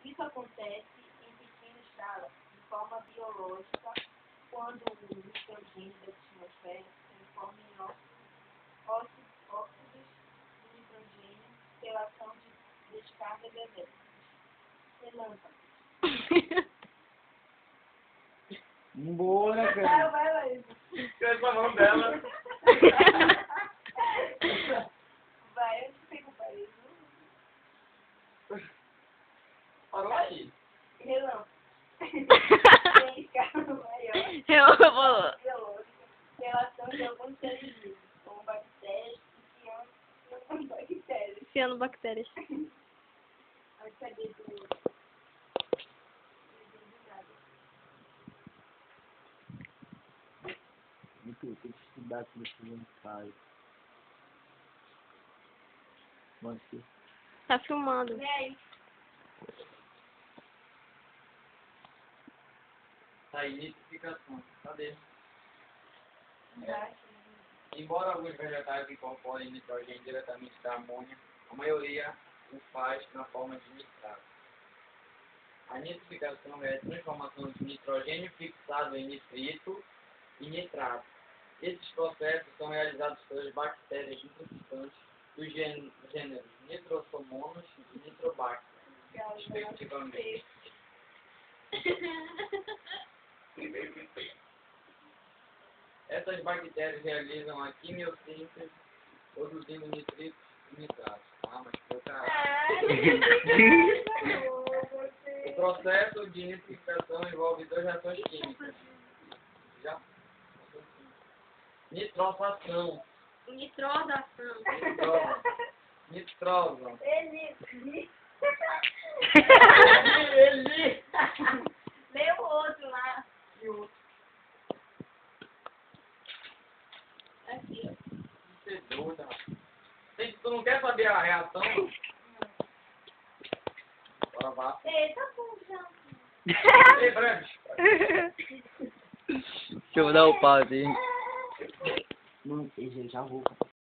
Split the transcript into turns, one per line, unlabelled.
Isso acontece em pequena escala, de forma biológica, quando o nitrogênio da atmosfera se transforma em óxidos de nitrogênio pela ação de descargas elétricas. Relâmpagos.
Boa, né, cara?
Vai lá, Isa.
Quero a mão dela.
Vai, eu pego o país.
Parou aí.
Relâmpago. Em escala maior. Biológica, relação de alguns seres vivos, como bactérias e cianobactérias.
Cianobactérias.
Ai, cadê do...
Muito, tem que estudar como esse mundo faz. Mano, que...
Tá filmando.
Vem aí.
Tá aí, nitrificação. Cadê?
Embaixo.
Embora alguns vegetais incorporem nitrogênio diretamente da amônia, a maioria o faz na forma de nitrato. A nitrificação é a transformação de nitrogênio fixado em nitrito e nitrato. Esses processos são realizados pelas bactérias nitrificantes dos gêneros Nitrosomonas e Nitrobacter, respectivamente. Essas bactérias realizam a quimiossíntese, produzindo nitritos e nitratos. Ah, mas ficou caralho. O processo de nitrificação envolve duas reações químicas. Já? Nitrosação.
Nitrosação.
Nitrosa.
Ele. Lê o outro lá.
E o
Aqui, ó.
Você é doida. Tu não quer saber a reação? Bora vá.
Ei, tá bom já.
Ei, Breves.
Deixa eu dar o pause aí. Não, já vou.